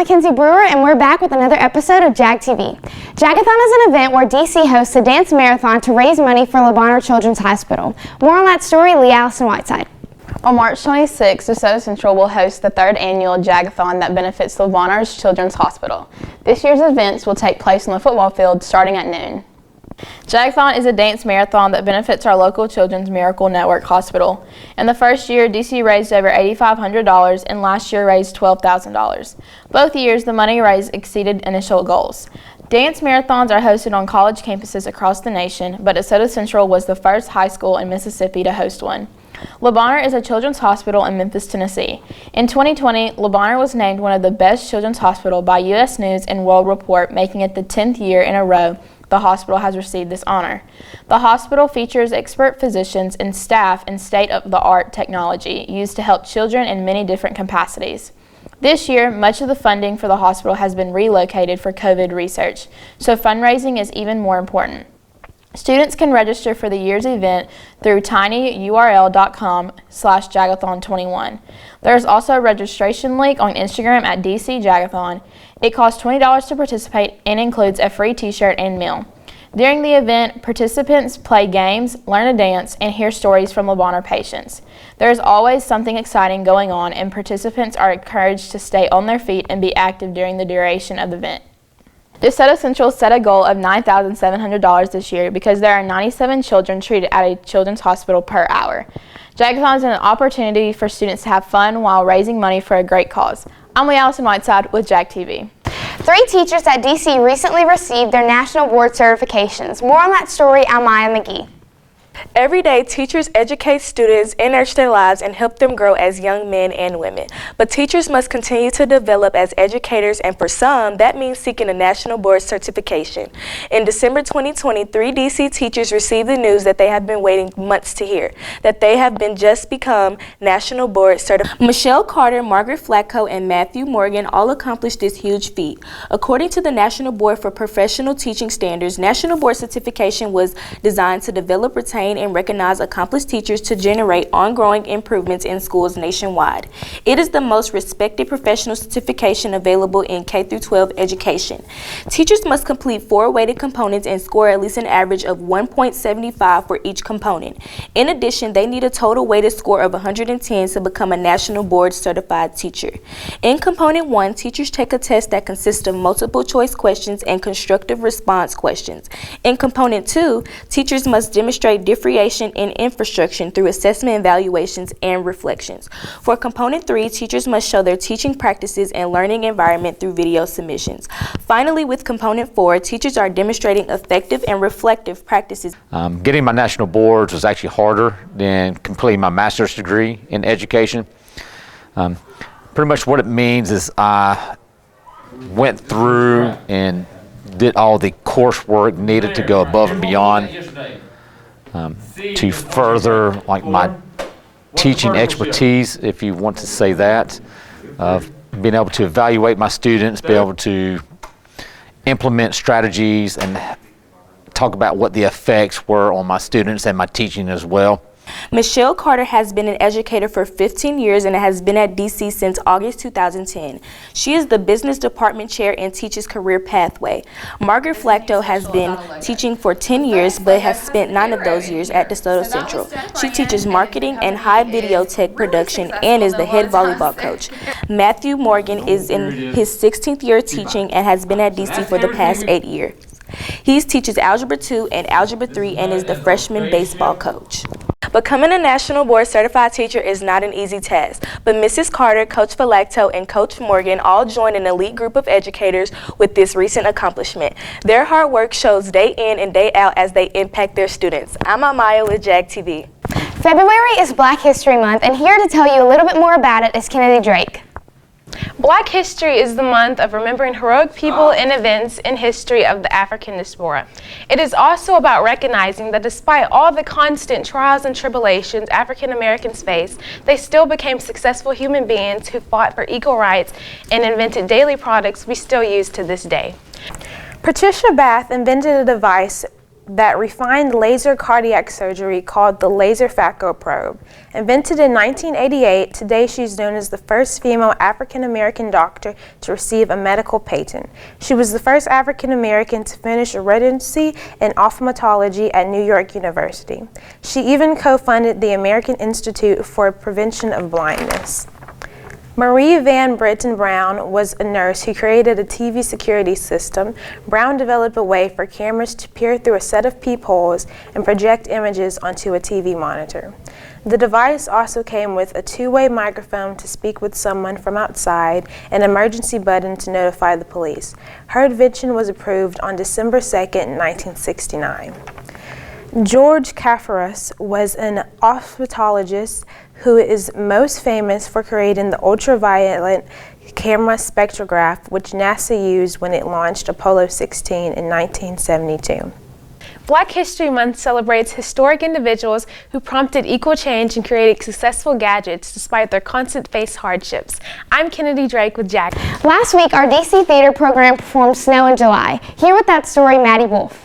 Mackenzie Brewer, and we're back with another episode of JAG TV. Jagathon is an event where DC hosts a dance marathon to raise money for Le Bonheur Children's Hospital. More on that story, Lee Allison Whiteside. On March 26th, DeSoto Central will host the third annual Jagathon that benefits Le Bonheur Children's Hospital. This year's events will take place on the football field starting at noon. Jagathon is a dance marathon that benefits our local Children's Miracle Network Hospital. In the first year, DC raised over $8,500 and last year raised $12,000. Both years, the money raised exceeded initial goals. Dance marathons are hosted on college campuses across the nation, but DeSoto Central was the first high school in Mississippi to host one. Le Bonheur is a children's hospital in Memphis, Tennessee. In 2020, Le Bonheur was named one of the best children's hospitals by U.S. News and World Report, making it the 10th year in a row the hospital has received this honor. The hospital features expert physicians and staff and state-of-the-art technology used to help children in many different capacities. This year, much of the funding for the hospital has been relocated for COVID research, so fundraising is even more important. Students can register for the year's event through tinyurl.com/Jagathon21. There is also a registration link on Instagram at DC Jagathon. It costs $20 to participate and includes a free t-shirt and meal. During the event, participants play games, learn a dance, and hear stories from Le Bonheur patients. There is always something exciting going on, and participants are encouraged to stay on their feet and be active during the duration of the event. DeSoto Central set a goal of $9,700 this year because there are 97 children treated at a children's hospital per hour. Jagathon is an opportunity for students to have fun while raising money for a great cause. I'm Lee Allison Whiteside with JAG TV. 3 teachers at DC recently received their national board certifications. More on that story, Almaya McGee. Every day, teachers educate students, enrich their lives, and help them grow as young men and women. But teachers must continue to develop as educators, and for some, that means seeking a national board certification. In December 2020, 3 DC teachers received the news that they have been waiting months to hear, that they have been just become national board certified. Michelle Carter, Margaret Flacco, and Matthew Morgan all accomplished this huge feat. According to the National Board for Professional Teaching Standards, national board certification was designed to develop, retain, and recognize accomplished teachers to generate ongoing improvements in schools nationwide. It is the most respected professional certification available in K-12 education. Teachers must complete 4 weighted components and score at least an average of 1.75 for each component. In addition, they need a total weighted score of 110 to become a national board certified teacher. In component 1, teachers take a test that consists of multiple choice questions and constructive response questions. In component 2, teachers must demonstrate differentiation in infrastructure through assessment evaluations and reflections. For component 3, teachers must show their teaching practices and learning environment through video submissions. Finally, with component 4, teachers are demonstrating effective and reflective practices. Getting my national boards was actually harder than completing my master's degree in education. Pretty much what it means is I went through and did all the coursework needed to go above and beyond to further my teaching expertise, if you want to say that, of being able to evaluate my students, be able to implement strategies and talk about what the effects were on my students and my teaching as well. Michelle Carter has been an educator for 15 years and has been at DC since August 2010. She is the business department chair and teaches career pathway. Margaret Flacco has been teaching for 10 years but has spent 9 of those years at DeSoto Central. She teaches marketing and high video tech production and is the head volleyball coach. Matthew Morgan is in his 16th year teaching and has been at DC for the past 8 years. He teaches Algebra 2 and Algebra 3 and is the freshman baseball coach. Becoming a national board certified teacher is not an easy task, but Mrs. Carter, Coach Flacco, and Coach Morgan all joined an elite group of educators with this recent accomplishment. Their hard work shows day in and day out as they impact their students. I'm Amaya with JAG TV. February is Black History Month, and here to tell you a little bit more about it is Kennedy Drake. Black History is the month of remembering heroic people and events in history of the African diaspora. It is also about recognizing that despite all the constant trials and tribulations African Americans face, they still became successful human beings who fought for equal rights and invented daily products we still use to this day. Patricia Bath invented a device that refined laser cardiac surgery called the laser phaco probe. Invented in 1988, today she's known as the first female African-American doctor to receive a medical patent. She was the first African-American to finish a residency in ophthalmology at New York University. She even co-funded the American Institute for Prevention of Blindness. Marie Van Britten Brown was a nurse who created a TV security system. Brown developed a way for cameras to peer through a set of peepholes and project images onto a TV monitor. The device also came with a two-way microphone to speak with someone from outside and an emergency button to notify the police. Her invention was approved on December 2nd, 1969. George Kasparas was an ophthalmologist who is most famous for creating the ultraviolet camera spectrograph, which NASA used when it launched Apollo 16 in 1972. Black History Month celebrates historic individuals who prompted equal change and created successful gadgets despite their constant face hardships. I'm Kennedy Drake with Jack. Last week, our DC Theater program performed Snow in July. Here with that story, Maddie Wolf.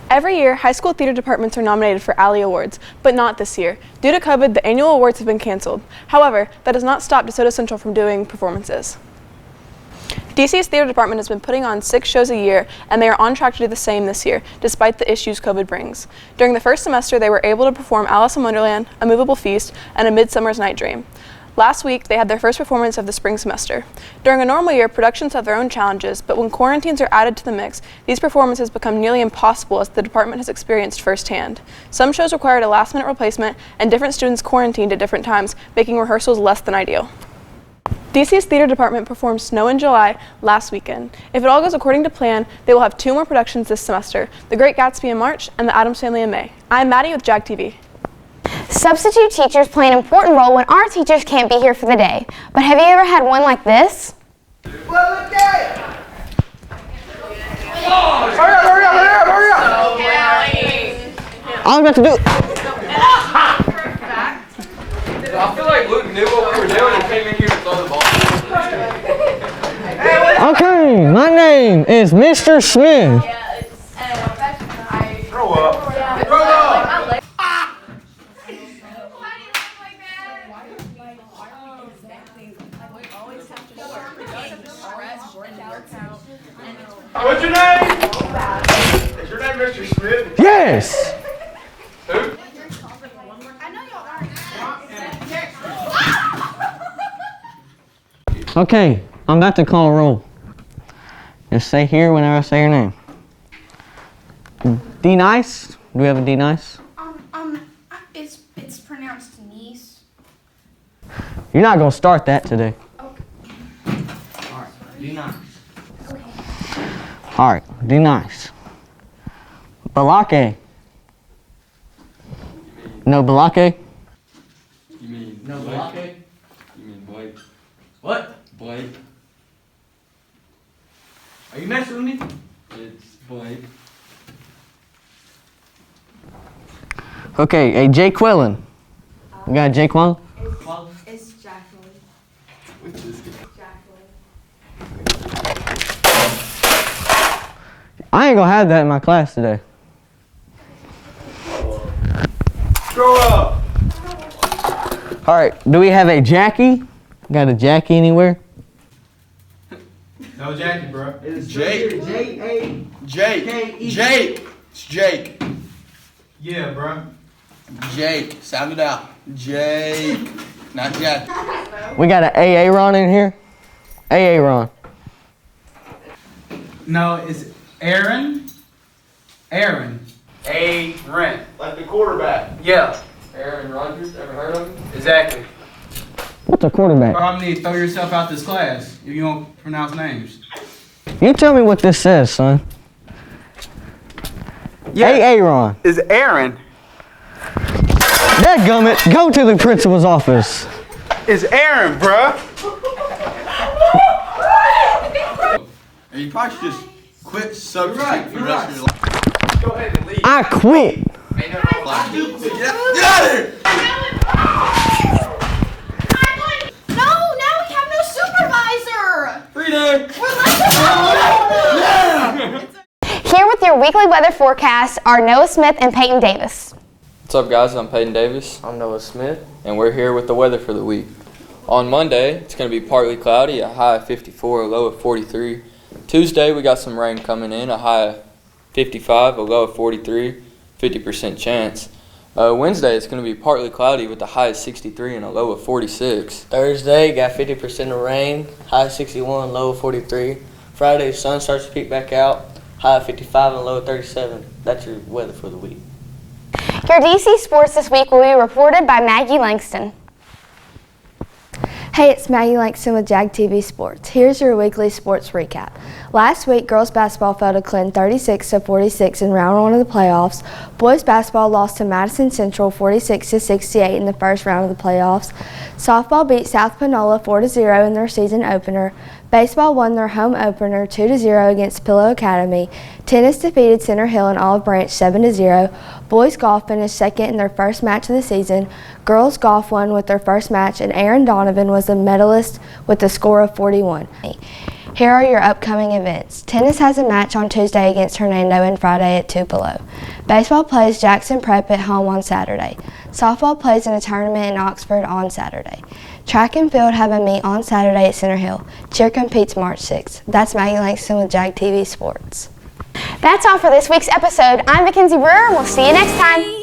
Every year, high school theater departments are nominated for Alley Awards, but not this year. Due to COVID, the annual awards have been canceled. However, that does not stop DeSoto Central from doing performances. DC's theater department has been putting on 6 shows a year, and they are on track to do the same this year, despite the issues COVID brings. During the first semester, they were able to perform Alice in Wonderland, A Movable Feast, and A Midsummer's Night Dream. Last week, they had their first performance of the spring semester. During a normal year, productions have their own challenges, but when quarantines are added to the mix, these performances become nearly impossible, as the department has experienced firsthand. Some shows required a last-minute replacement, and different students quarantined at different times, making rehearsals less than ideal. DC's theater department performed Snow in July last weekend. If it all goes according to plan, they will have 2 more productions this semester, The Great Gatsby in March and The Addams Family in May. I'm Maddie with Jag TV. Substitute teachers play an important role when our teachers can't be here for the day. But have you ever had one like this? Hurry up, hurry up, hurry up, hurry up! I was about to do it. I feel like Luke knew what we were doing and came in here to throw the ball. Okay, my name is Mr. Smith. Throw up. Throw up! What's your name? Is your name Mr. Smith? Yes. Who? Okay, I'm about to call a roll. Just say here whenever I say your name. D Nice? Do we have a D Nice? It's pronounced niece. You're not gonna start that today. Okay. Alright, D Nice. Okay. Alright, D Nice. Balake. No Balake? You mean No Blake? Balake? You mean Blake? What? Blake. Are you messing with me? It's Blake. Okay, a Jay Quillen. We got a Jay Quillen? It's Jacqueline. I ain't gonna have that in my class today. Throw up! Alright, do we have a Jackie? Got a Jackie anywhere? No Jackie, bro. It's Jake. J-A. Jake. Jake. It's Jake. Yeah, bro. Jake. Sound it out. Jake. Not Jack. We got an AA Ron in here? AA Ron. No, it's Aaron. Aaron. Aaron. Like the quarterback. Yeah, Aaron Rodgers. Ever heard of him? exactly. What's a quarterback? Bro, I'm need to throw yourself out this class if you don't pronounce names. You tell me what this says, son. AA Ron. Is Aaron. Dadgummit, go to the principal's office. Is Aaron, bro. And you probably should just quit substitute for the rest of your life. Go ahead and leave. I quit. Get out of here! No, now we have no supervisor. Free day! Here with your weekly weather forecasts are Noah Smith and Peyton Davis. What's up, guys? I'm Peyton Davis. I'm Noah Smith. And we're here with the weather for the week. On Monday, it's going to be partly cloudy, a high of 54, a low of 43. Tuesday, we got some rain coming in, a high of 55, a low of 43, 50% chance. Wednesday, it's going to be partly cloudy with a high of 63 and a low of 46. Thursday, got 50% of rain, high of 61, low of 43. Friday, sun starts to peek back out, high of 55 and low of 37. That's your weather for the week. Your DC sports this week will be reported by Maggie Langston. Hey, it's Maggie Langston with Jag TV Sports. Here's your weekly sports recap. Last week, girls basketball fell to Clinton 36-46 in round 1 of the playoffs. Boys basketball lost to Madison Central 46-68 in the first round of the playoffs. Softball beat South Panola 4-0 in their season opener. Baseball won their home opener 2-0 against Pillow Academy. Tennis defeated Center Hill and Olive Branch 7-0. Boys golf finished second in their first match of the season. Girls golf won with their first match, and Aaron Donovan was the medalist with a score of 41. Here are your upcoming events. Tennis has a match on Tuesday against Hernando and Friday at Tupelo. Baseball plays Jackson Prep at home on Saturday. Softball plays in a tournament in Oxford on Saturday. Track and field have a meet on Saturday at Center Hill. Cheer competes March 6th. That's Maggie Langston with Jag TV Sports. That's all for this week's episode. I'm Mackenzie Brewer, and we'll see you next time.